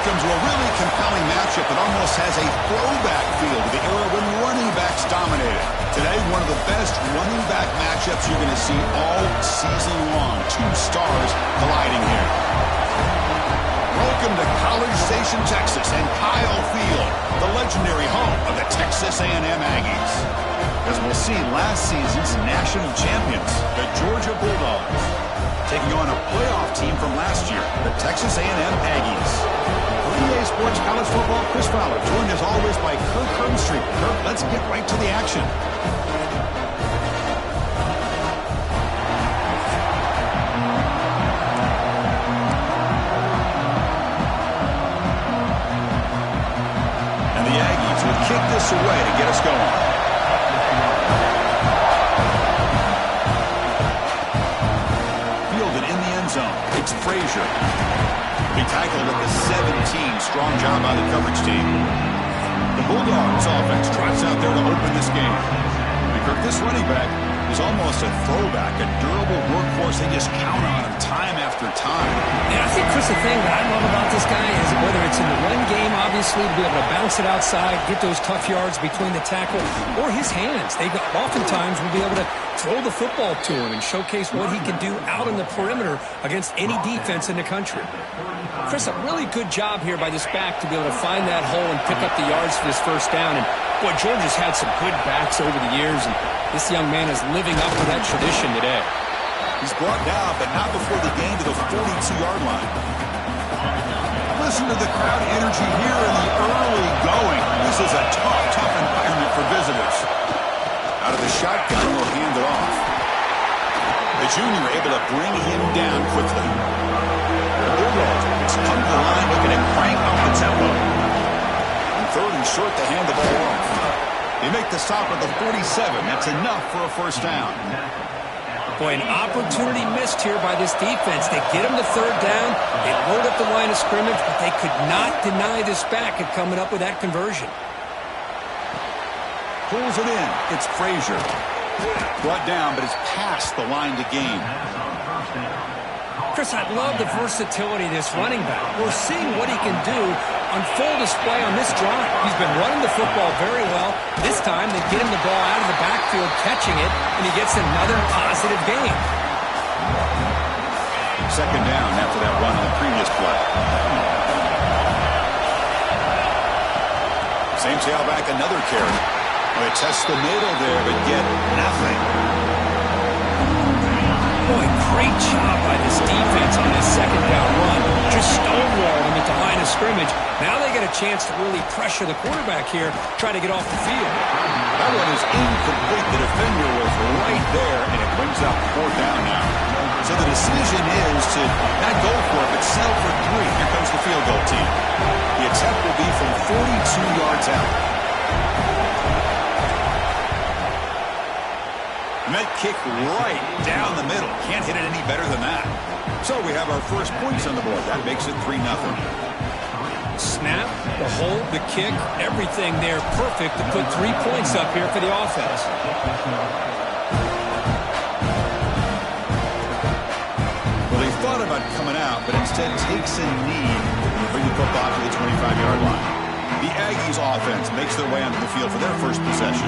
Welcome to a really compelling matchup that almost has a throwback feel to the era when running backs dominated. Today, one of the best running back matchups you're going to see all season long. Two stars colliding here. Welcome to College Station, Texas, and Kyle Field, the legendary home of the Texas A&M Aggies. As we'll see, last season's national champions, the Georgia Bulldogs, taking on a playoff team from last year, the Texas A&M Aggies. For EA Sports College Football, Chris Fowler, joined as always by Kirk Herbstreit. Kirk, let's get right to the action. And the Aggies would kick this away to get us going. It's Frazier. He tackled at the 17. Strong job by the coverage team. The Bulldogs offense trots out there to open this game. Because this running back is almost a throwback, a durable workhorse. They just count on him time after time. Yeah, I think, Chris, the thing that I love about this guy is whether it's in the run game, obviously, to be able to bounce it outside, get those tough yards between the tackle, or his hands. They oftentimes will be able to throw the football to him and showcase what he can do out on the perimeter against any defense in the country. Chris, a really good job here by this back to be able to find that hole and pick up the yards for this first down. And, boy, Georgia's had some good backs over the years, and this young man is living up to that tradition today. He's brought down, but not before the gain to the 42-yard line. Listen to the crowd energy here in the early going. This is a tough environment for visitors. Out of the shotgun, will hand it off. The junior able to bring him down quickly. The Bulldogs come to the line looking to crank up the tempo. And third and short to hand the ball off. They make the stop at the 47. That's enough for a first down. Boy, an opportunity missed here by this defense. They get him to third down. They load up the line of scrimmage, but they could not deny this back of coming up with that conversion. Pulls it in. It's Frazier. Brought down, but it's past the line to gain. Chris, I love the versatility of this running back. We're seeing what he can do on full display on this drive. He's been running the football very well. This time, they get him the ball out of the backfield, catching it, and he gets another positive gain. Second down after that run on the previous play. Same tailback, another carry. They test the middle there, but get nothing. Boy, great job by this defense on this second down run. Just stonewall him at the line of scrimmage. Now they get a chance to really pressure the quarterback here, try to get off the field. That one is incomplete. The defender was right there, and it brings up fourth down now. So the decision is to not go for it, but settle for 3. Here comes the field goal team. The attempt will be from 42 yards out. And that kick right down the middle. Can't hit it any better than that. So we have our first points on the board. That makes it 3-0. Snap, the hold, the kick, everything there perfect to put 3 points up here for the offense. Well, they thought about coming out, but instead takes a knee and bring the football to the 25-yard line. The Aggies offense makes their way onto the field for their first possession.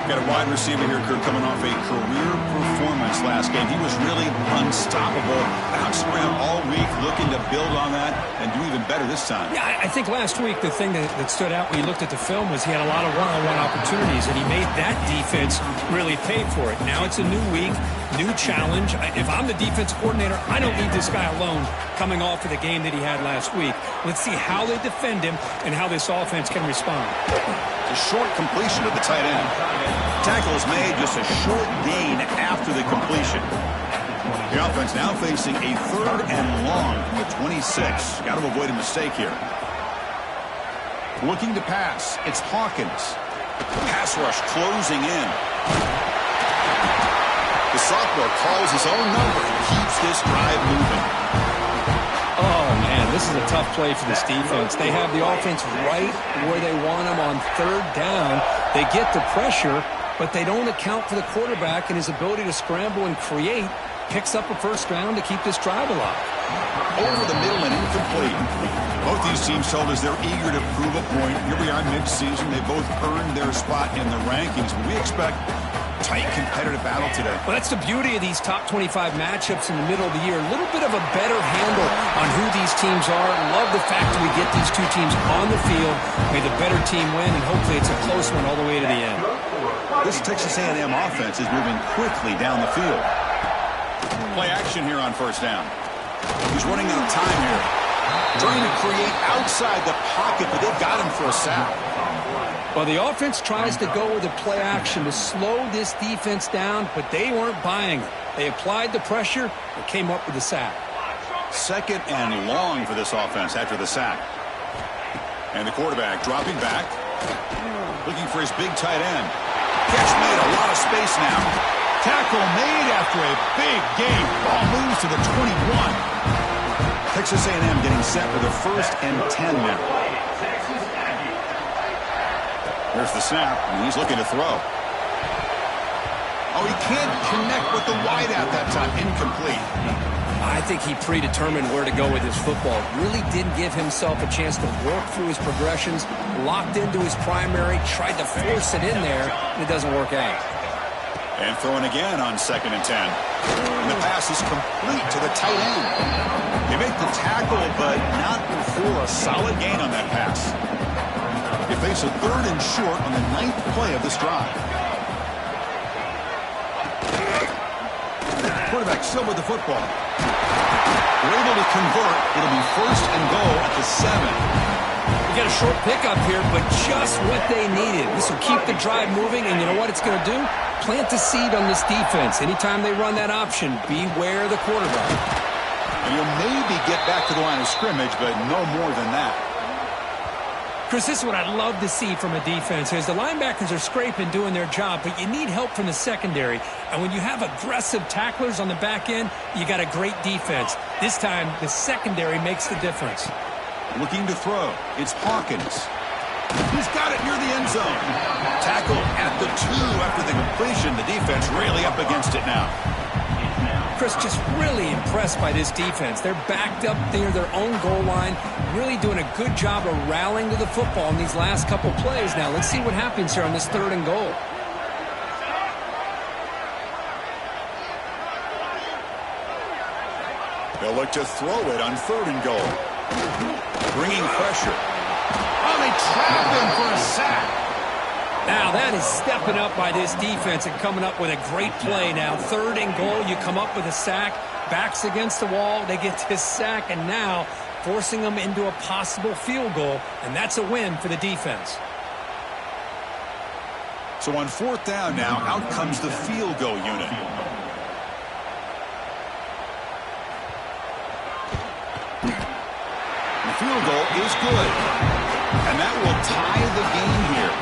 Got a wide receiver here, Kirk, coming off a career performance last game. He was really unstoppable, bouncing around all week, looking to build on that and do even better this time. Yeah, I think last week the thing that stood out when you looked at the film was he had a lot of one-on-one opportunities, and he made that defense really pay for it. Now it's a new week, new challenge. If I'm the defense coordinator, I don't leave this guy alone coming off of the game that he had last week. Let's see how they defend him and how this offense can respond. A short completion of the tight end. Tackle is made, just a short gain after the completion. The offense now facing a third and long from the 26. Got to avoid a mistake here. Looking to pass. It's Hawkins. Pass rush closing in. The sophomore calls his own number and keeps this drive moving. Oh, man, this is a tough play for this defense. They have the offense right where they want them on third down. They get the pressure, but they don't account for the quarterback and his ability to scramble and create. Picks up a first down to keep this drive alive. Over the middle and incomplete. incomplete. Both these teams told us they're eager to prove a point. Here we are mid-season. They both earned their spot in the rankings. We expect tight competitive battle today. Well, that's the beauty of these top 25 matchups in the middle of the year. A little bit of a better handle on who these teams are. Love the fact that we get these two teams on the field. May the better team win, and hopefully it's a close one all the way to the end. This Texas A&M offense is moving quickly down the field. Play action here on first down. He's running out of time here. Trying to create outside the pocket, but they've got him for a sack. Well, the offense tries to go with a play action to slow this defense down, but they weren't buying it. They applied the pressure and came up with the sack. Second and long for this offense after the sack. And the quarterback dropping back, looking for his big tight end. Catch made, a lot of space now. Tackle made after a big gain. Ball moves to the 21. Texas A&M getting set for the 1st and 10 now. There's the snap, and he's looking to throw. Oh, he can't connect with the wideout that time. Incomplete. I think he predetermined where to go with his football. Really didn't give himself a chance to work through his progressions. Locked into his primary, tried to force it in there, and it doesn't work out. And throwing again on 2nd and 10. And the pass is complete to the tight end. They make the tackle, but not before a solid gain on that pass. They face a 3rd and short on the 9th play of this drive. Quarterback still with the football. They're able to convert. It'll be 1st and goal at the 7. You get a short pickup here, but just what they needed. This will keep the drive moving, and you know what it's going to do? Plant the seed on this defense. Anytime they run that option, beware the quarterback. And you'll maybe get back to the line of scrimmage, but no more than that. Chris, this is what I'd love to see from a defense is the linebackers are scraping, doing their job, but you need help from the secondary. And when you have aggressive tacklers on the back end, you got a great defense. This time, the secondary makes the difference. Looking to throw. It's Hawkins. He's got it near the end zone. Tackle at the 2 after the completion. The defense really up against it now. Chris, just really impressed by this defense. They're backed up near their own goal line, really doing a good job of rallying to the football in these last couple plays. Now, let's see what happens here on this 3rd and goal. They'll look to throw it on 3rd and goal. Bringing pressure. Oh, they trap him for a sack. Now, that is stepping up by this defense and coming up with a great play. Now, 3rd and goal, you come up with a sack, backs against the wall, they get this sack, and now forcing them into a possible field goal, and that's a win for the defense. So on 4th down now, out comes the field goal unit. The field goal is good, and that will tie the game here.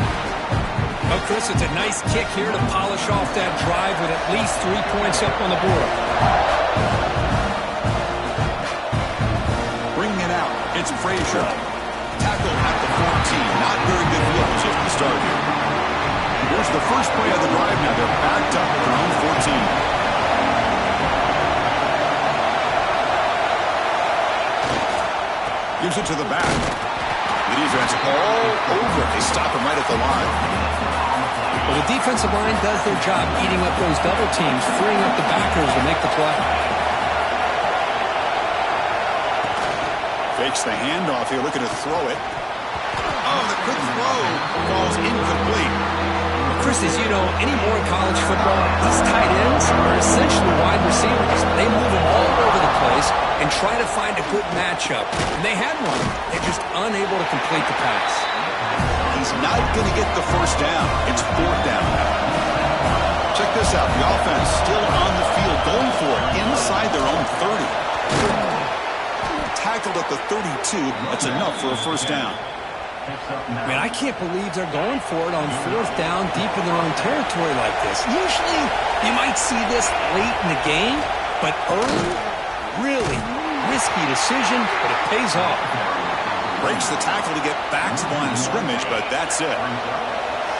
Oh, Chris, it's a nice kick here to polish off that drive with at least 3 points up on the board. Bringing it out, it's Frazier. Tackle at the 14. Not very good field position to start here. Here's the first play of the drive now. They're backed up at their own 14. Gives it to the back. The defense all over it. They stop him right at the line. Well, the defensive line does their job eating up those double teams, freeing up the backers to make the play. Fakes the handoff here, looking to throw it. Oh, the quick throw falls incomplete. Well, Chris, as you know, anymore in college football, these tight ends are essentially wide receivers. They move them all over the place and try to find a good matchup. And they had one. They're just unable to complete the pass. He's not going to get the 1st down. It's 4th down now. Check this out. The offense still on the field, going for it inside their own 30. Tackled at the 32. That's enough for a 1st down. Man, I can't believe they're going for it on 4th down deep in their own territory like this. Usually, you might see this late in the game, but early, really risky decision, but it pays off. Breaks the tackle to get back to the line of scrimmage, but that's it.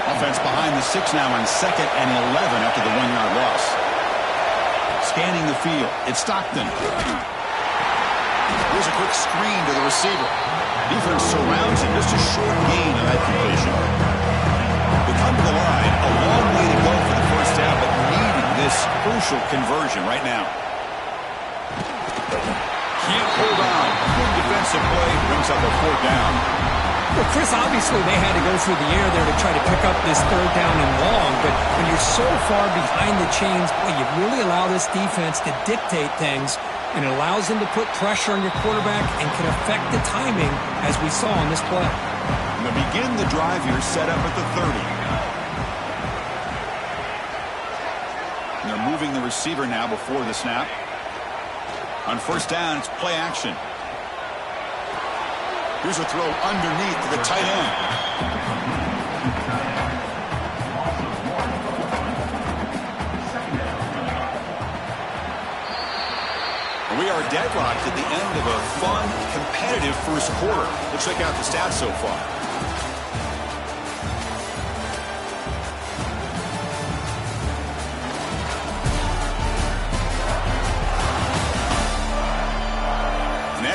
Offense behind the 6 now on 2nd and 11 after the 1-yard loss. Scanning the field, it's Stockton. Here's a quick screen to the receiver. Defense surrounds him. Just a short gain on that completion. They come to the line. A long way to go for the first down, but needing this crucial conversion right now. Can't hold on. Good defensive play. Brings up a fourth down. Well, Chris, obviously they had to go through the air there to try to pick up this third down and long, but when you're so far behind the chains, boy, you really allow this defense to dictate things, and it allows them to put pressure on your quarterback and can affect the timing, as we saw on this play. And to begin the drive here, set up at the 30. And they're moving the receiver now before the snap. On first down, it's play action. Here's a throw underneath to the tight end. And we are deadlocked at the end of a fun, competitive first quarter. Let's check out the stats so far.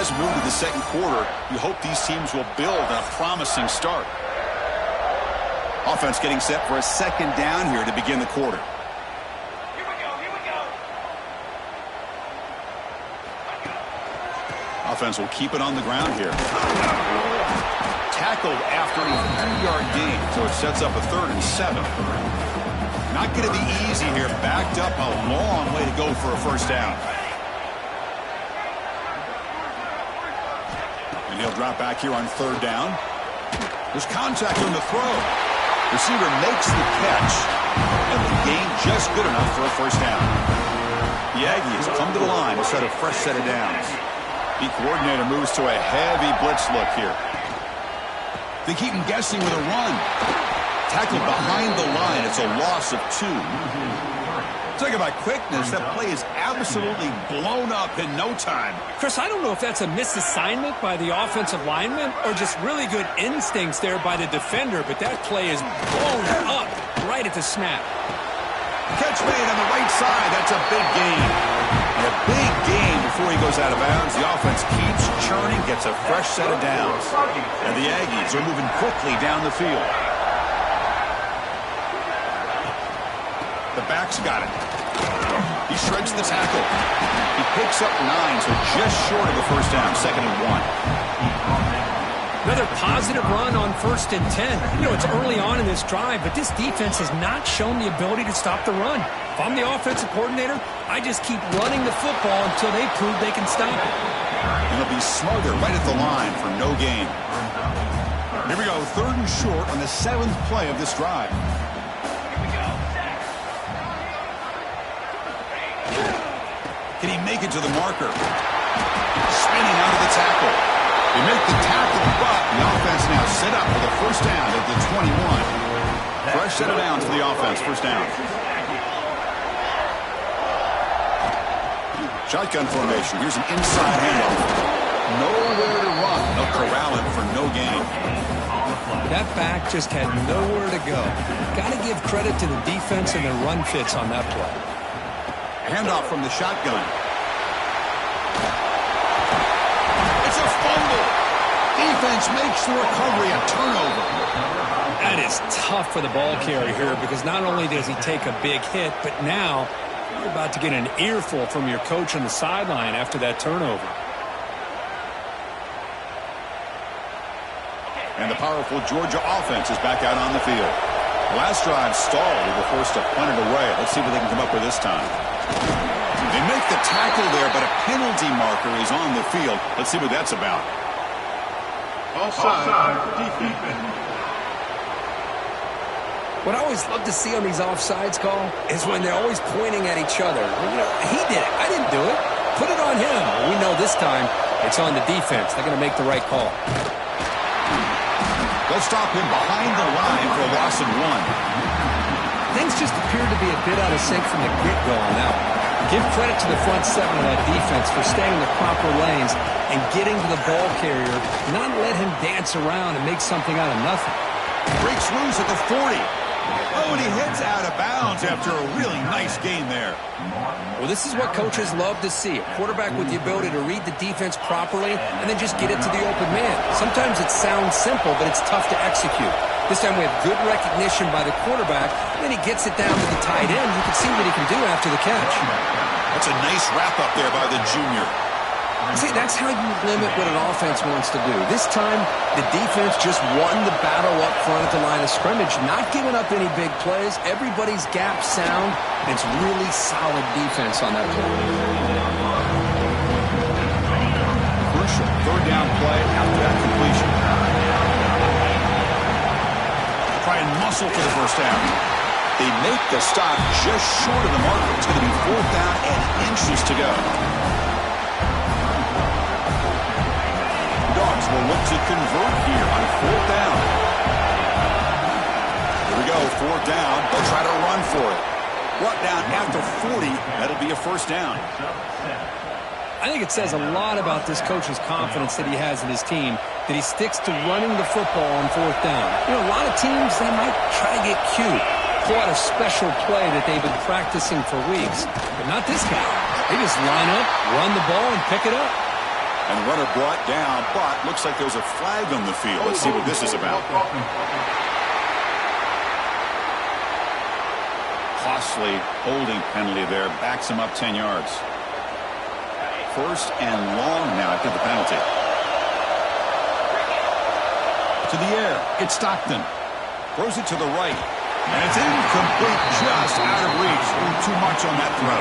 As we move to the second quarter, you hope these teams will build on a promising start. Offense getting set for a second down here to begin the quarter. Here we go. Offense will keep it on the ground here. Tackled after a 3-yard gain, so it sets up a 3rd and 7. Not going to be easy here. Backed up a long way to go for a first down. And he'll drop back here on 3rd down. There's contact on the throw. Receiver makes the catch, and the gain just good enough for a first down. The Aggies come to the line to set a fresh set of downs. The coordinator moves to a heavy blitz look here. They keep him guessing with a run. Tackled behind the line. It's a loss of 2. Talking about quickness, that play is absolutely blown up in no time. Chris, I don't know if that's a misassignment by the offensive lineman or just really good instincts there by the defender, but that play is blown up right at the snap. Catch made on the right side. That's a big gain. And a big gain before he goes out of bounds. The offense keeps churning, gets a fresh set of downs. And the Aggies are moving quickly down the field. The back's got it. He shreds the tackle. He picks up 9, so just short of the first down, 2nd and 1. Another positive run on 1st and 10. You know, it's early on in this drive, but this defense has not shown the ability to stop the run. If I'm the offensive coordinator, I just keep running the football until they prove they can stop it. And they'll be smarter right at the line for no gain. Here we go, 3rd and short on the 7th play of this drive. Can he make it to the marker? Spinning out of the tackle. They make the tackle, but the offense now set up for the first down at the 21. Fresh set of downs for the offense, first down. Shotgun formation. Here's an inside handoff. Nowhere to run. They'll corral it for no gain. That back just had nowhere to go. Got to give credit to the defense and their run fits on that play. Handoff from the shotgun. It's a fumble. Defense makes the recovery a turnover. That is tough for the ball carrier here because not only does he take a big hit, but now you're about to get an earful from your coach on the sideline after that turnover. And the powerful Georgia offense is back out on the field. The last drive stalled. They were forced to punt it away. Let's see what they can come up with this time. They make the tackle there, but a penalty marker is on the field. Let's see what that's about. Offside. Defense. What I always love to see on these offsides call is when they're always pointing at each other. You know, he did it. I didn't do it. Put it on him. We know this time it's on the defense. They're going to make the right call. They'll stop him behind the line for a loss of 1. Things just appear to be a bit out of sync from the get-go on that one. Give credit to the front 7 of that defense for staying in the proper lanes and getting to the ball carrier, not let him dance around and make something out of nothing. Breaks loose at the 40. Oh, and he heads out of bounds after a really nice game there. Well, this is what coaches love to see. A quarterback with the ability to read the defense properly and then just get it to the open man. Sometimes it sounds simple, but it's tough to execute. This time we have good recognition by the quarterback, and then he gets it down to the tight end. You can see what he can do after the catch. That's a nice wrap up there by the junior. See, that's how you limit what an offense wants to do. This time, the defense just won the battle up front at the line of scrimmage, not giving up any big plays. Everybody's gap sound, and it's really solid defense on that play. Crucial third down play after that completion. Try and muscle for the first down. They make the stop just short of the marker. It's going to be fourth down and inches to go. Dogs will look to convert here on fourth down. Here we go, fourth down. They'll try to run for it. Brought down after 40. That'll be a first down. I think it says a lot about this coach's confidence that he has in his team, that he sticks to running the football on fourth down. You know, a lot of teams, they might try to get cute, pull out a special play that they've been practicing for weeks. But not this guy. They just line up, run the ball, and pick it up. And runner brought down, but looks like there's a flag on the field. Let's see what this is about. Costly holding penalty there. Backs him up 10 yards. First and long now after the penalty. To the air. It's Stockton. Throws it to the right. And it's incomplete, just out of reach. Too much on that throw.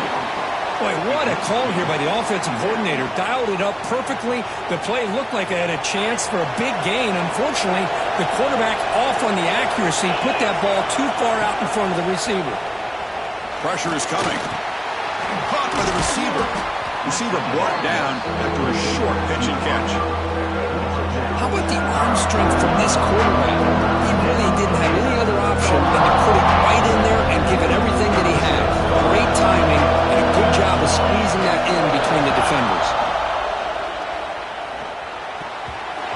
Boy, what a call here by the offensive coordinator. Dialed it up perfectly. The play looked like it had a chance for a big gain. Unfortunately, the quarterback off on the accuracy, put that ball too far out in front of the receiver. Pressure is coming. Caught by the receiver. Receiver brought down after a short pitch and catch. How about the arm strength from this quarterback? He really didn't have any other option than to put it right in there and give it everything that he had. Great timing and a good job of squeezing that in between the defenders.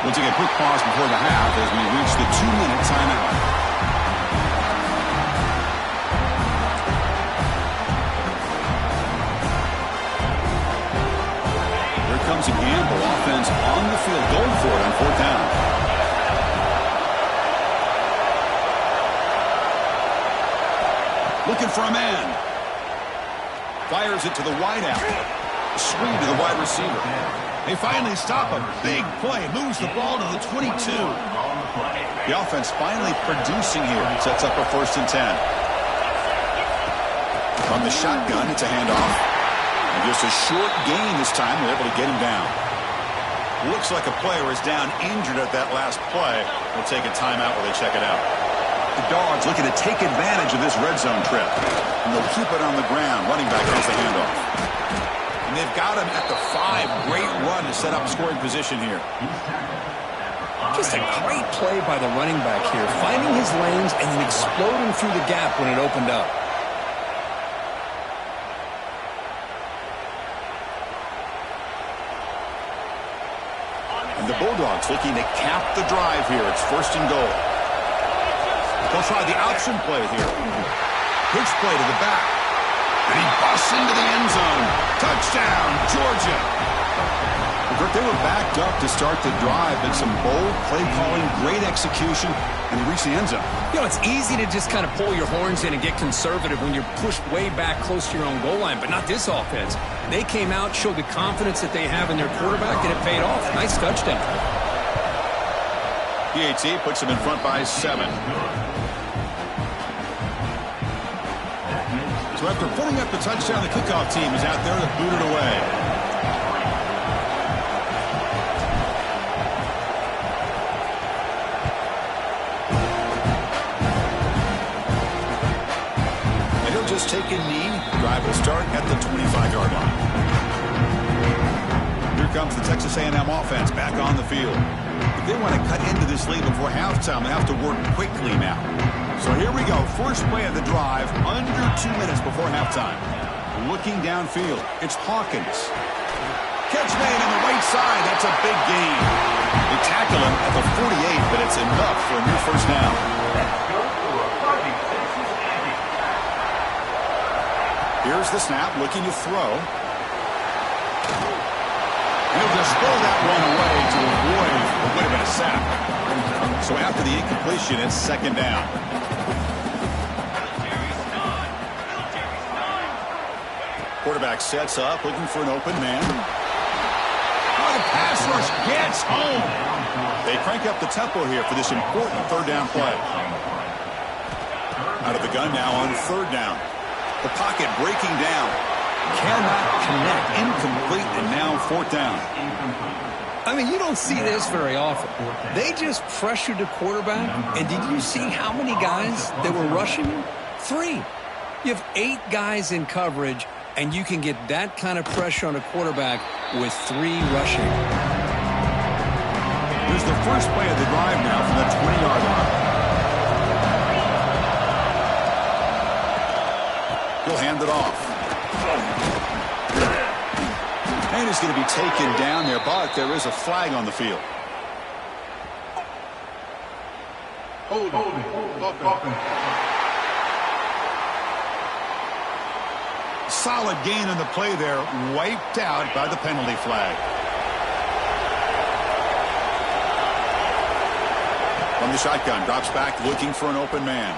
We'll take a quick pause before the half as we reach the 2-minute timeout. Comes a gamble. Offense on the field, going for it on fourth down. Looking for a man. Fires it to the wideout. Screen to the wide receiver. They finally stop him. Big play. Moves the ball to the 22. The offense finally producing here. Sets up a 1st and 10. From the shotgun, it's a handoff. And just a short gain this time. They're able to get him down. Looks like a player is down injured at that last play. We'll take a timeout while they check it out. The Dogs looking to take advantage of this red zone trip. And they'll keep it on the ground. Running back has the handoff. And they've got him at the 5. Great run to set up scoring position here. Just a great play by the running back here. Finding his lanes and then exploding through the gap when it opened up. The Bulldogs looking to cap the drive here. It's 1st and goal. They'll try the option play here. Pitch play to the back. And he busts into the end zone. Touchdown, Georgia. They were backed up to start the drive, but some bold play calling, great execution, and they reached the end zone. You know, it's easy to just kind of pull your horns in and get conservative when you're pushed way back close to your own goal line, but not this offense. They came out, showed the confidence that they have in their quarterback, and it paid off. Nice touchdown. PAT puts them in front by 7. So after putting up the touchdown, the kickoff team is out there to boot it away. Just take a knee. Drive will start at the 25-yard line. Here comes the Texas A&M offense back on the field. If they want to cut into this lead before halftime, they have to work quickly now. So here we go. First play of the drive, under 2 minutes before halftime. Looking downfield, it's Hawkins. Catch made on the right side. That's a big gain. They tackle him at the 48, but it's enough for a new first down. Here's the snap, looking to throw. He'll just throw that one away to avoid what would have been a sack. So after the incompletion, it's second down. Quarterback sets up, looking for an open man. Oh, the pass rush gets home. They crank up the tempo here for this important third down play. Out of the gun now on third down. The pocket breaking down. Cannot connect. Incomplete, and now fourth down. I mean, you don't see this very often. They just pressured the quarterback, and did you see how many guys that were rushing him? 3. You have 8 guys in coverage, and you can get that kind of pressure on a quarterback with 3 rushing. Here's the first play of the drive now from the 20-yard line. He'll hand it off. And he's going to be taken down there, but there is a flag on the field. Solid gain on the play there, wiped out by the penalty flag. From the shotgun, drops back looking for an open man.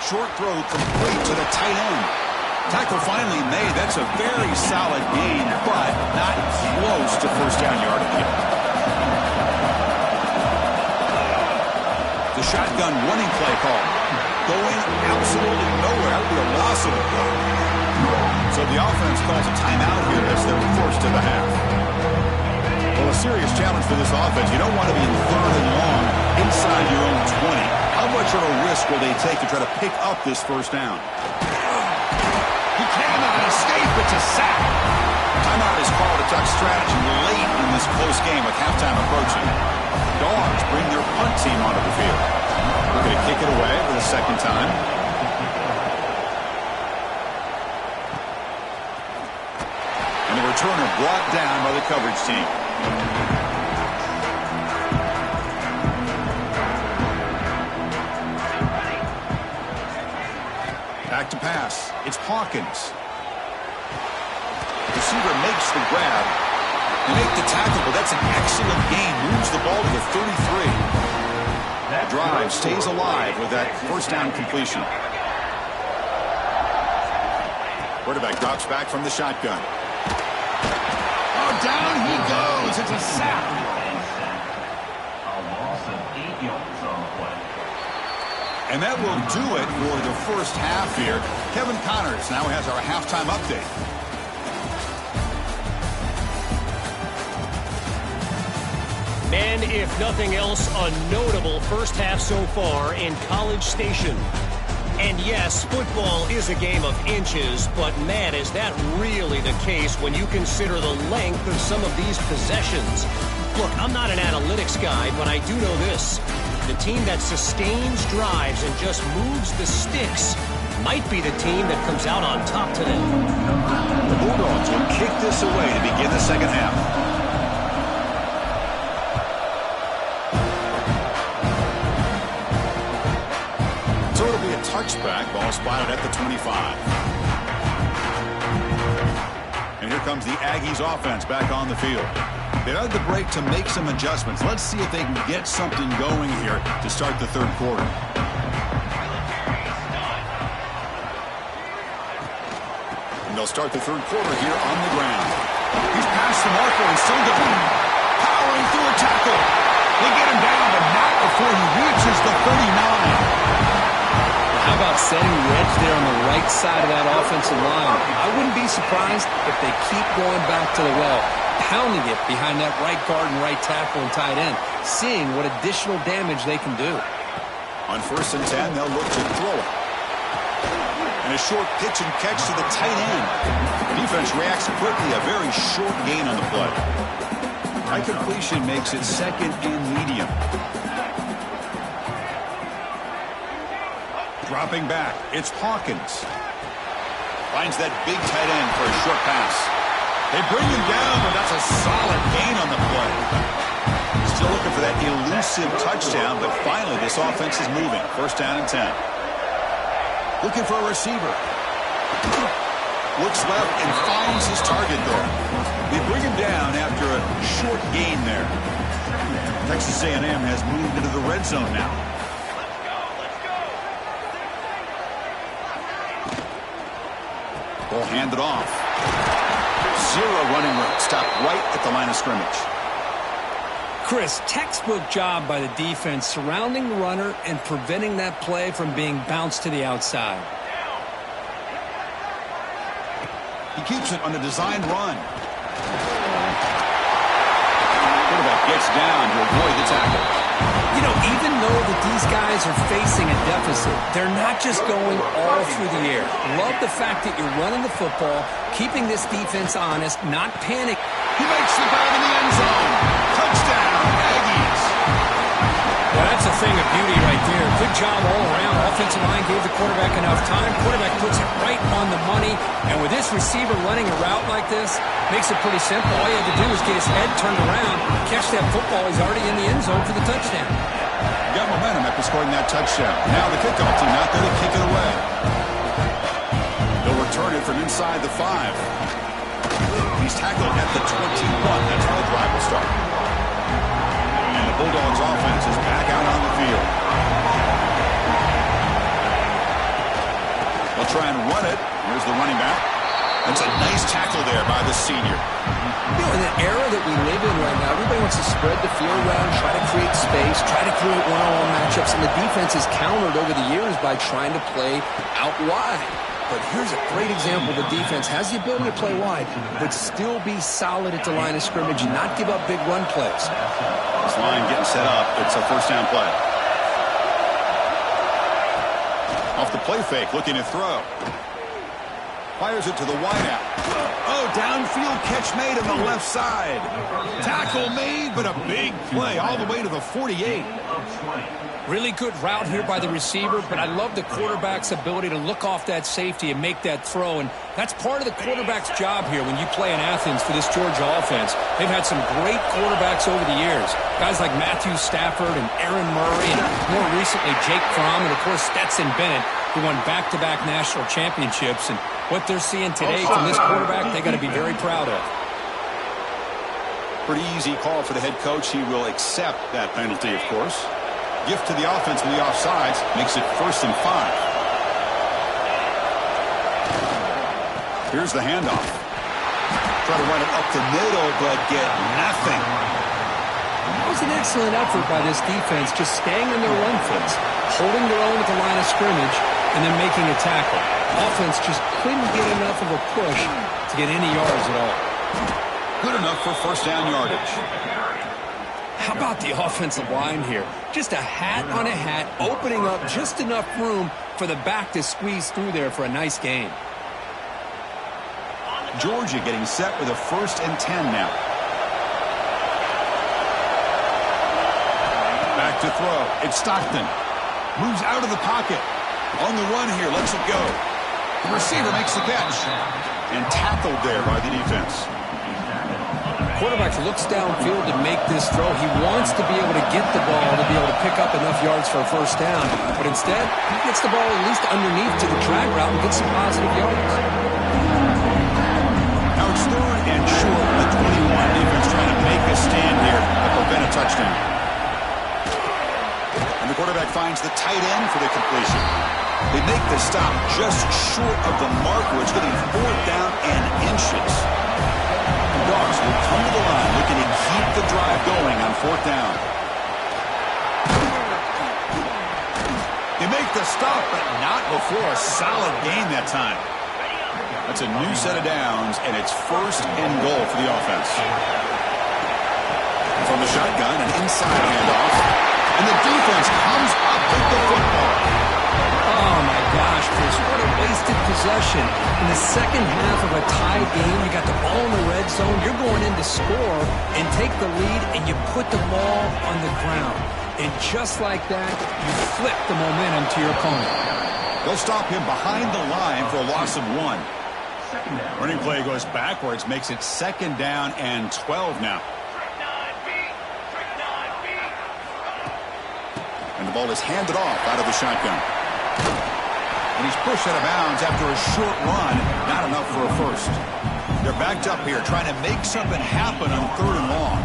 Short throw complete to the tight end. Tackle finally made. That's a very solid gain, but not close to first down yardage. The shotgun running play call. Going absolutely nowhere. That would be a loss of the play. So the offense calls a timeout here as they're forced to the half. Well, a serious challenge for this offense. You don't want to be in third and long inside your own 20. How much of a risk will they take to try to pick up this first down? He cannot escape. It's a sack. Timeout is called to tuck strategy late in this close game with halftime approaching. Dogs bring their punt team onto the field. We're going to kick it away for the second time. And the returner brought down by the coverage team. Back to pass. It's Hawkins. Receiver makes the grab. They make the tackle, but that's an excellent gain. Moves the ball to the 33. That drive stays alive with that first down completion. Quarterback drops back from the shotgun. Oh, down he goes. It's a sack. A loss of 8 yards on the play. And that will do it for the first half here. Kevin Connors now has our halftime update. And if nothing else, a notable first half so far in College Station. And yes, football is a game of inches, but man, is that really the case when you consider the length of some of these possessions. Look, I'm not an analytics guy, but I do know this. The team that sustains drives and just moves the sticks might be the team that comes out on top today. The Bulldogs will kick this away to begin the second half. So it'll be a touchback. Ball spotted at the 25. And here comes the Aggies offense back on the field. They had the break to make some adjustments. Let's see if they can get something going here to start the third quarter. And they'll start the third quarter here on the ground. He's past the marker and still going. Powering through a tackle. They get him down, but not before he reaches the 39. How about setting the edge there on the right side of that offensive line? I wouldn't be surprised if they keep going back to the well, pounding it behind that right guard and right tackle and tight end, seeing what additional damage they can do. On 1st and 10, they'll look to throw it. And a short pitch and catch to the tight end. The defense reacts quickly, a very short gain on the play. High completion makes it second and medium. Dropping back, it's Hawkins. Finds that big tight end for a short pass. They bring him down, but that's a solid gain on the play. Still looking for that elusive touchdown, but finally this offense is moving. 1st down and 10. Looking for a receiver. Looks left and finds his target there. They bring him down after a short gain there. Texas A&M has moved into the red zone now. Ball handed off. Zero running room. Stopped right at the line of scrimmage. Chris, textbook job by the defense surrounding the runner and preventing that play from being bounced to the outside. He keeps it on a design run. Quarterback gets down to avoid the tackle. You know, even though that these guys are facing a deficit, they're not just going all through the air. Love the fact that you're running the football, keeping this defense honest, not panic. He makes the grab in the end zone. Touchdown, Aggies. Well, that's a thing of beauty right there. Good job all around. Offensive line gave the quarterback enough time. Quarterback puts it right on the money. And with this receiver running a route like this, makes it pretty simple. All you have to do is get his head turned around, catch that football. He's already in the end zone for the touchdown. Got momentum after scoring that touchdown. Now the kickoff team out there to kick it away. They'll return it from inside the 5. He's tackled at the 21. That's how the drive will start. And the Bulldogs offense is back out on the field. They'll try and run it. Here's the running back. That's a nice tackle there by the senior. You know, in the era that we live in right now, everybody wants to spread the field around, try to create space, try to create one-on-one matchups, and the defense has countered over the years by trying to play out wide. But here's a great example. The defense has the ability to play wide, but still be solid at the line of scrimmage and not give up big run plays. This line getting set up. It's a first down play. Off the play fake, looking to throw. Fires it to the wideout. Oh, downfield catch made on the left side. Tackle made, but a big play all the way to the 48. Really good route here by the receiver, but I love the quarterback's ability to look off that safety and make that throw, and that's part of the quarterback's job here when you play in Athens for this Georgia offense. They've had some great quarterbacks over the years, guys like Matthew Stafford and Aaron Murray, and more recently Jake Fromm, and of course Stetson Bennett, who won back-to-back national championships, and what they're seeing today from this quarterback, they got to be very proud of. Pretty easy call for the head coach. He will accept that penalty, of course. Gift to the offense with the offsides makes it 1st and 5. Here's the handoff. Try to run it up the middle, but get nothing. That was an excellent effort by this defense, just staying in their run fits, holding their own at the line of scrimmage, and then making a tackle. Offense just couldn't get enough of a push to get any yards at all. Good enough for first down yardage. How about the offensive line here? Just a hat on a hat, opening up just enough room for the back to squeeze through there for a nice gain. Georgia getting set with a 1st and 10 now. Back to throw. It's Stockton. Moves out of the pocket. On the run here, lets it go. The receiver makes the catch. And tackled there by the defense. Quarterback looks downfield to make this throw. He wants to be able to get the ball to be able to pick up enough yards for a first down. But instead, he gets the ball at least underneath to the drag route and gets some positive yards. Now it's 3rd and short. The 21 defense trying to make a stand here to prevent a touchdown. And the quarterback finds the tight end for the completion. They make the stop just short of the marker. It's getting 4th down and inches. The Dogs will come to the line looking to keep the drive going on 4th down. They make the stop, but not before a solid gain that time. That's a new set of downs, and it's 1st and goal for the offense. From the shotgun, an inside handoff. And the defense comes up with the football. Oh, my gosh, Chris, what a wasted possession. In the second half of a tie game, you got the ball in the red zone. You're going in to score and take the lead, and you put the ball on the ground. And just like that, you flip the momentum to your opponent. They'll stop him behind the line for a loss of 1. Running play goes backwards, makes it 2nd down and 12 now. And the ball is handed off out of the shotgun. And And he's pushed out of bounds after a short run. Not enough for a first. They're backed up here trying to make something happen on 3rd and long.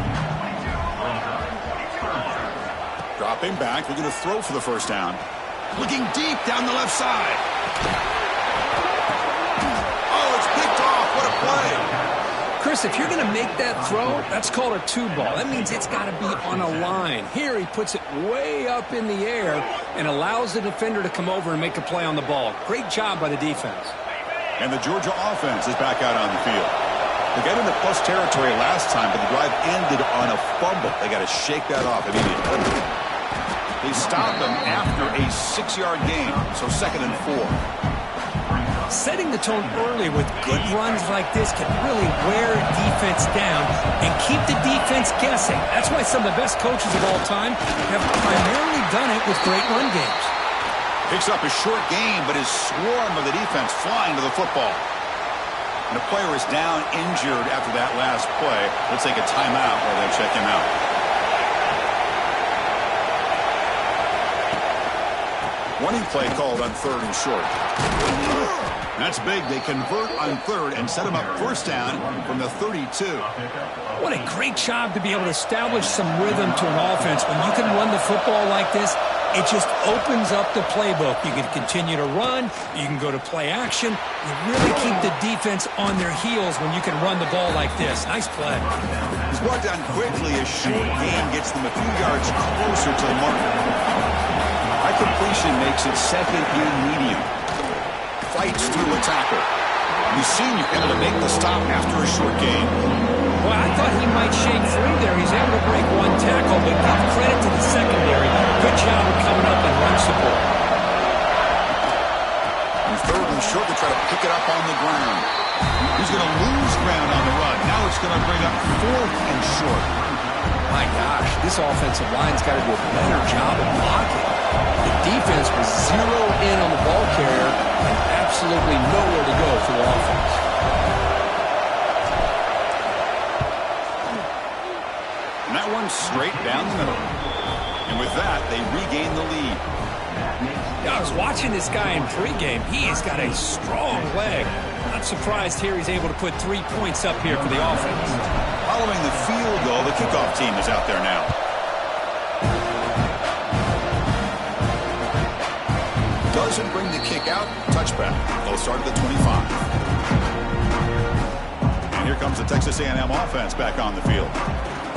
Dropping back, looking to throw for the first down. Looking deep down the left side. Oh, it's picked off. What a play. Chris, if you're going to make that throw, that's called a 2-ball. That means it's got to be on a line. Here he puts it way up in the air and allows the defender to come over and make a play on the ball. Great job by the defense. And the Georgia offense is back out on the field. They got into plus territory last time, but the drive ended on a fumble. They got to shake that off immediately. They stopped them after a 6-yard gain, so 2nd and 4. Setting the tone early with good runs like this can really wear defense down and keep the defense guessing. That's why some of the best coaches of all time have primarily done it with great run games. Picks up a short gain, but is swarmed by the defense flying to the football. And the player is down injured after that last play. Let's take a timeout while they check him out. Warning play called on 3rd and short. That's big. They convert on 3rd and set him up first down from the 32. What a great job to be able to establish some rhythm to an offense. When you can run the football like this, it just opens up the playbook. You can continue to run. You can go to play action. You really keep the defense on their heels when you can run the ball like this. Nice play. He's brought down quickly. A short gain gets them a few yards closer to the mark. High completion makes it 2nd and medium. Fights through a tackle. We've seen you able to make the stop after a short gain. Well, I thought he might shake free there. He's able to break one tackle, but give credit to the secondary. Good job of coming up and run support. And 3rd and short to try to pick it up on the ground. He's going to lose ground on the run. Now it's going to bring up 4th and short. My gosh, this offensive line's got to do a better job of blocking. The defense was zeroed in on the ball carrier and absolutely nowhere to go for the offense. And that one's straight down the middle. And with that, they regain the lead. Yeah, I was watching this guy in pregame. He has got a strong leg. Not surprised here he's able to put 3 points up here for the offense. Following the field goal, the kickoff team is out there now. Doesn't bring the kick out. Touchback. They'll start at the 25. And here comes the Texas A&M offense back on the field.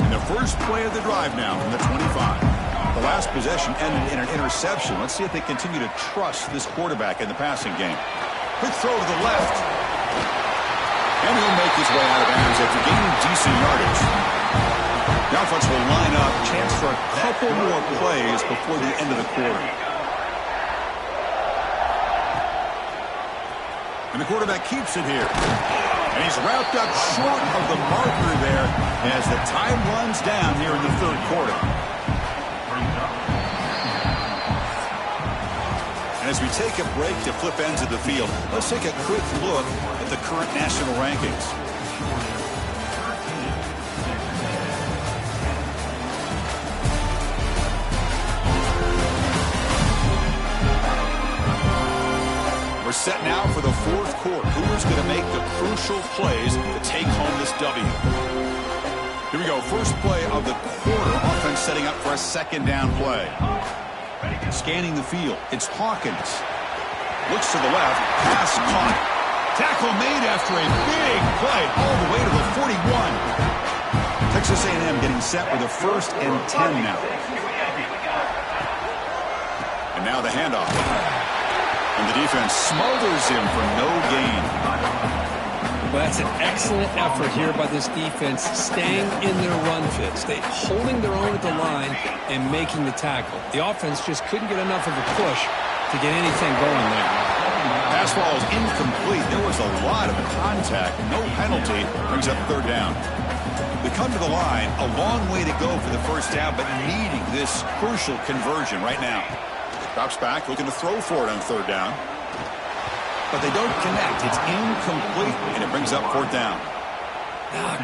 And the first play of the drive now from the 25. The last possession ended in an interception. Let's see if they continue to trust this quarterback in the passing game. Quick throw to the left. And he'll make his way out of bounds after gaining decent yardage. The offense will line up. Chance for a couple more plays before the end of the quarter. And the quarterback keeps it here. And he's wrapped up short of the marker there as the time runs down here in the 3rd quarter. And as we take a break to flip ends of the field, let's take a quick look at the current national rankings. We're set now for the 4th quarter. Who is going to make the crucial plays to take home this W? Here we go. First play of the quarter. Offense setting up for a 2nd down play. Scanning the field. It's Hawkins. Looks to the left. Pass caught. Tackle made after a big play all the way to the 41. Texas A&M getting set with a 1st and 10 now. And now the handoff. And the defense smothers him for no gain. Well, that's an excellent effort here by this defense, staying in their run fits. They holding their own at the line and making the tackle. The offense just couldn't get enough of a push to get anything going there. Pass ball is incomplete. There was a lot of contact. No penalty. Brings up 3rd down. They come to the line. A long way to go for the first down, but needing this crucial conversion right now. Drops back, looking to throw for it on 3rd down. But they don't connect. It's incomplete, and it brings up 4th down.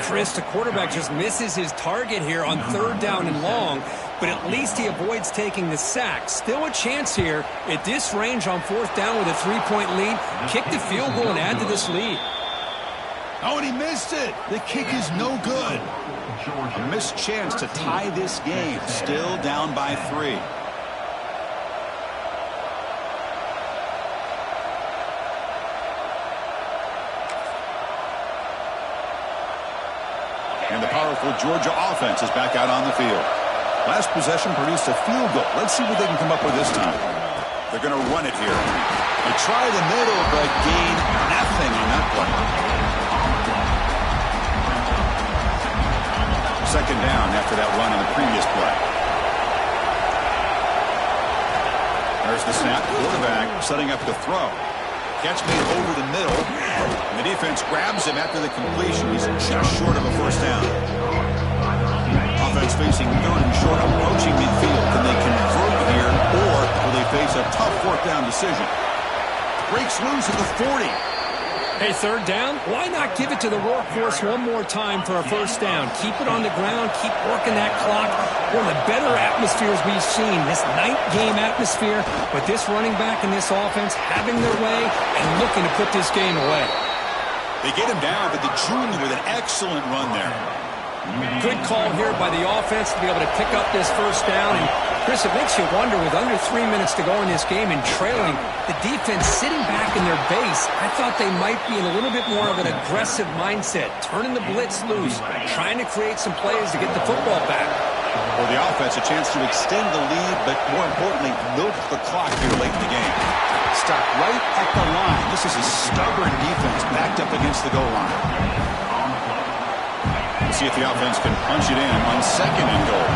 Chris, the quarterback just misses his target here on 3rd down and long. but at least he avoids taking the sack. Still a chance here at this range on 4th down with a 3-point lead. Kick the field goal and add to this lead. Oh, and he missed it. The kick is no good. A missed chance to tie this game. Still down by 3. And the powerful Georgia offense is back out on the field. Last possession produced a field goal. Let's see what they can come up with this time. They're going to run it here. They try the middle, but gain nothing on that play. 2nd down after that run in the previous play. There's the snap. Quarterback setting up the throw. Catch made over the middle. And the defense grabs him after the completion. He's just short of a 1st down. Offense facing 3rd and short, approaching midfield. Can they convert here, or will they face a tough 4th down decision? Breaks loose at the 40. Hey, 3rd down, why not give it to the workhorse one more time for a 1st down? Keep it on the ground, keep working that clock. One of the better atmospheres we've seen, this night game atmosphere, but this running back and this offense having their way and looking to put this game away. They get him down, but the junior with an excellent run there. Good call here by the offense to be able to pick up this 1st down. And Chris, it makes you wonder, with under 3 minutes to go in this game and trailing, the defense sitting back in their base, I thought they might be in a little bit more of an aggressive mindset, turning the blitz loose, trying to create some plays to get the football back. For the offense, a chance to extend the lead, but more importantly, milk the clock here late in the game. Stop right at the line. This is a stubborn defense backed up against the goal line. Let's see if the offense can punch it in on 2nd and goal.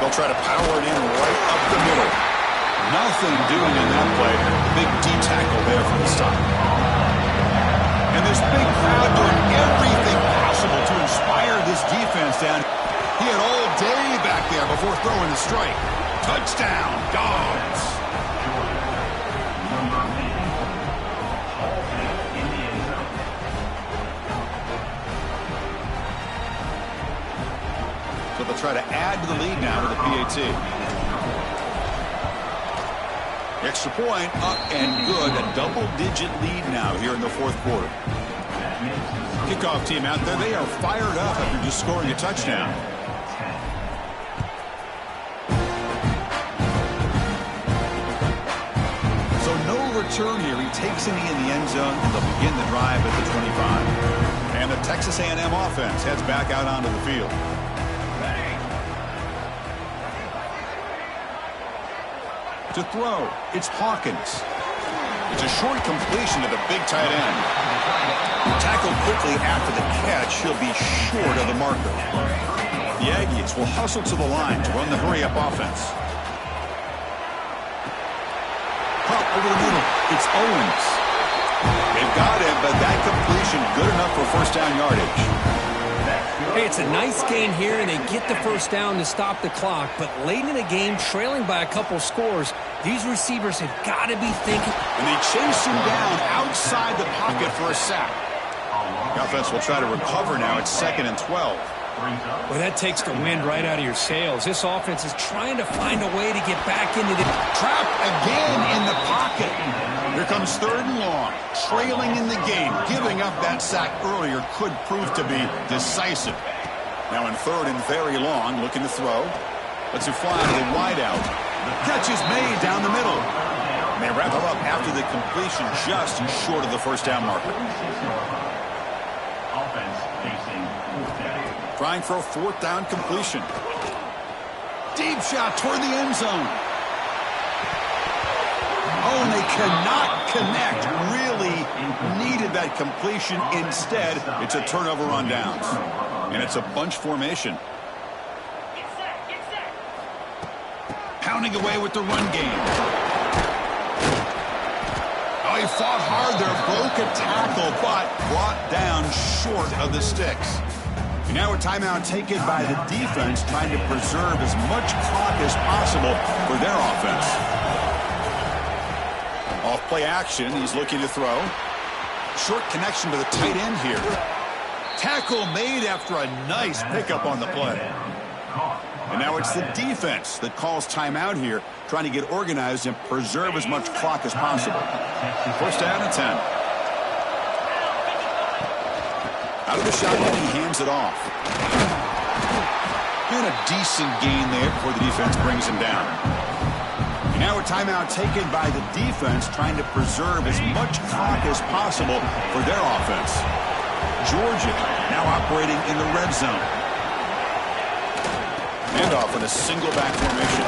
They'll try to power it in right up the middle. Nothing doing in that play. Big D tackle there for the stop. And this big crowd doing everything possible to inspire this defense down. He had all day back there before throwing the strike. Touchdown, Dogs. So they'll try to add to the lead now with a PAT. Extra point up and good. A double-digit lead now here in the 4th quarter. Kickoff team out there. They are fired up after just scoring a touchdown. So no return here. He takes it in the end zone, and they'll begin the drive at the 25. And the Texas A&M offense heads back out onto the field. To throw, it's Hawkins. It's a short completion to the big tight end. Tackled quickly after the catch. He'll be short of the marker. The Aggies will hustle to the line to run the hurry-up offense. Pop over the middle. It's Owens. They've got it, but that completion good enough for 1st down yardage. Hey, it's a nice gain here, and they get the 1st down to stop the clock. But late in the game, trailing by a couple scores, these receivers have got to be thinking. And they chase him down outside the pocket for a sack. The offense will try to recover now. It's 2nd and 12. Well, that takes the wind right out of your sails. This offense is trying to find a way to get back into the trap again in the pocket. Here comes 3rd and long. Trailing in the game. Giving up that sack earlier could prove to be decisive. Now in 3rd and very long, looking to throw. Let's it fly to the wideout. Catch is made down the middle. And they wrap it up after the completion, just short of the 1st down marker. Offense facing 4th down. Trying for a 4th down completion. Deep shot toward the end zone. Oh, and they cannot connect. Really needed that completion. Instead, it's a turnover on downs. And it's a bunch formation. Pounding away with the run game. Oh, he fought hard there. Broke a tackle, but brought down short of the sticks. And now a timeout taken by the defense, trying to preserve as much clock as possible for their offense. Off play action, he's looking to throw. Short connection to the tight end here. Tackle made after a nice pickup on the play. Now it's the defense that calls timeout here, trying to get organized and preserve as much clock as possible. First down and 10. Out of the shotgun, he hands it off. And a decent gain there before the defense brings him down. And now a timeout taken by the defense, trying to preserve as much clock as possible for their offense. Georgia now operating in the red zone. Handoff in a single back formation.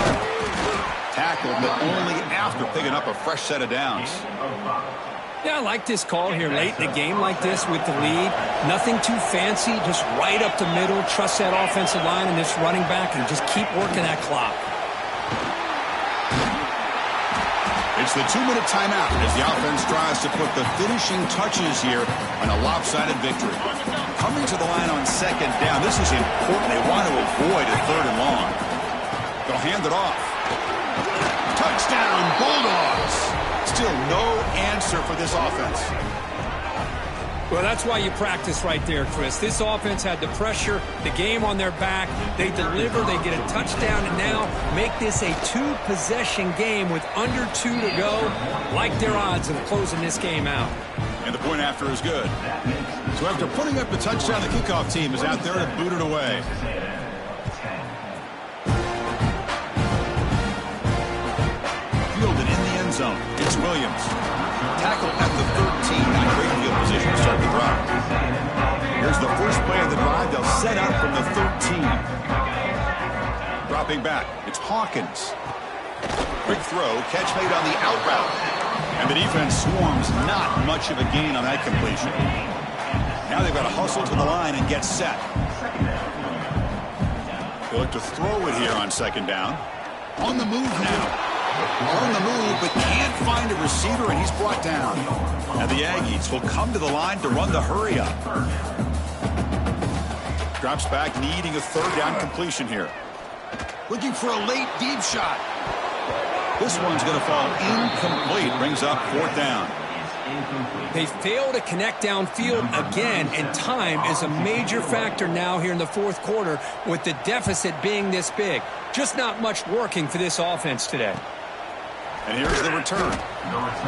Tackled, but only after picking up a fresh set of downs. Yeah, I like this call here late in the game like this with the lead. Nothing too fancy, just right up the middle. Trust that offensive line and this running back and just keep working that clock. It's the 2-minute timeout as the offense tries to put the finishing touches here on a lopsided victory. Coming to the line on second down, this is important. They want to avoid a third and long. They'll hand it off. Touchdown, Bulldogs. Still no answer for this offense. Well, that's why you practice right there, Chris. This offense had the pressure, the game on their back. They deliver, they get a touchdown, and now make this a 2-possession game with under 2 to go. Like their odds of closing this game out. And the point after is good. So after putting up the touchdown, the kickoff team is out there to boot it away. Fielded in the end zone. It's Williams. Tackled at the 13. Not a great field position to start the drive. Here's the first play of the drive. They'll set up from the 13. Dropping back. It's Hawkins. Quick throw. Catch made on the out route. And the defense swarms. Not much of a gain on that completion. Now they've got to hustle to the line and get set. They look to throw it here on second down. On the move now. On the move, but can't find a receiver, and he's brought down. Now the Aggies will come to the line to run the hurry up. Drops back, needing a third down completion here. Looking for a late deep shot. This one's going to fall incomplete. Brings up fourth down. They fail to connect downfield again, and time is a major factor now here in the fourth quarter with the deficit being this big. Just not much working for this offense today. And here's the return.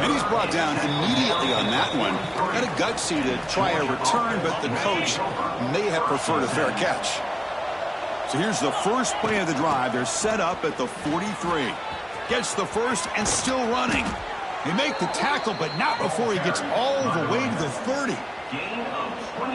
And he's brought down immediately on that one. Had a gutsy to try a return, but the coach may have preferred a fair catch. So here's the first play of the drive. They're set up at the 43. Gets the first and still running. They make the tackle, but not before he gets all the way to the 30.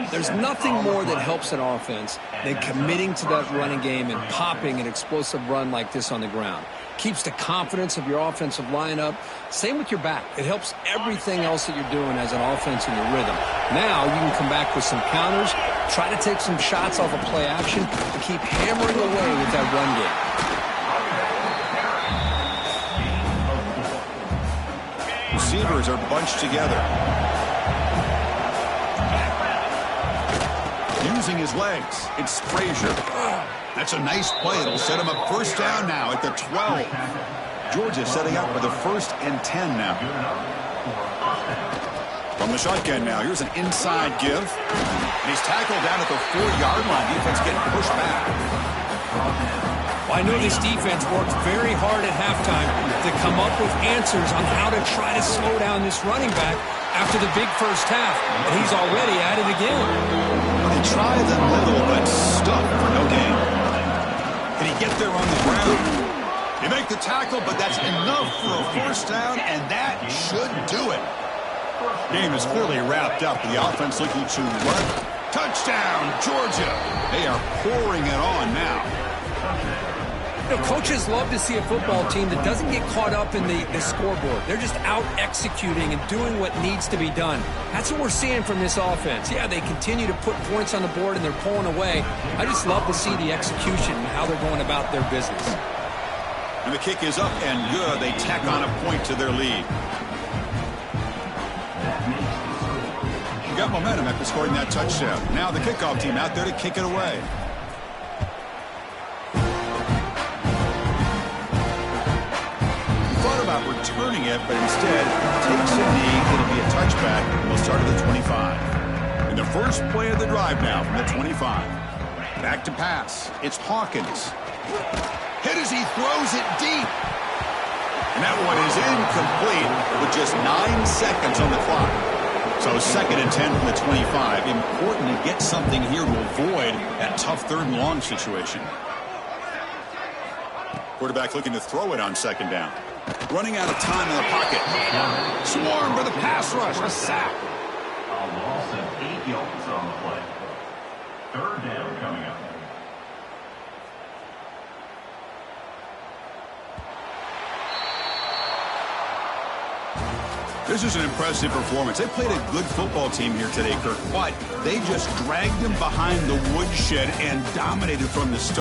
There's nothing more that helps an offense than committing to that running game and popping an explosive run like this on the ground. Keeps the confidence of your offensive line up. Same with your back. It helps everything else that you're doing as an offense in your rhythm. Now you can come back with some counters, try to take some shots off of play action, and keep hammering away with that run game. Receivers are bunched together. Using his legs, it's Frazier. That's a nice play. It'll set him up first down now at the 12. Georgia setting up for the 1st and 10 now. From the shotgun now, here's an inside give. And he's tackled down at the 4-yard line. Defense getting pushed back. Well, I know this defense worked very hard at halftime to come up with answers on how to try to slow down this running back after the big first half. And he's already at it again. They try the middle, but stuck for no gain. Can he get there on the ground? They make the tackle, but that's enough for a first down, and that should do it. Game is clearly wrapped up. The offense looking to run. Touchdown, Georgia. They are pouring it on now. You know, coaches love to see a football team that doesn't get caught up in the scoreboard. They're just out executing and doing what needs to be done. That's what we're seeing from this offense. Yeah, they continue to put points on the board and they're pulling away. I just love to see the execution and how they're going about their business. And the kick is up and good. They tack on a point to their lead. You got momentum after scoring that touchdown. Now the kickoff team out there to kick it away. About returning it, but instead takes a knee. It'll be a touchback, and we'll start at the 25. In the first play of the drive now from the 25. Back to pass. It's Hawkins. Hit as he throws it deep. And that one is incomplete with just 9 seconds on the clock. So 2nd and 10 from the 25. Important to get something here to avoid that tough 3rd and long situation. Quarterback looking to throw it on 2nd down. Running out of time in the pocket. Swarm for the pass rush. A sack. A loss of 8 yards on the play. 3rd down coming up. This is an impressive performance. They played a good football team here today, Kirk, but they just dragged them behind the woodshed and dominated from the start.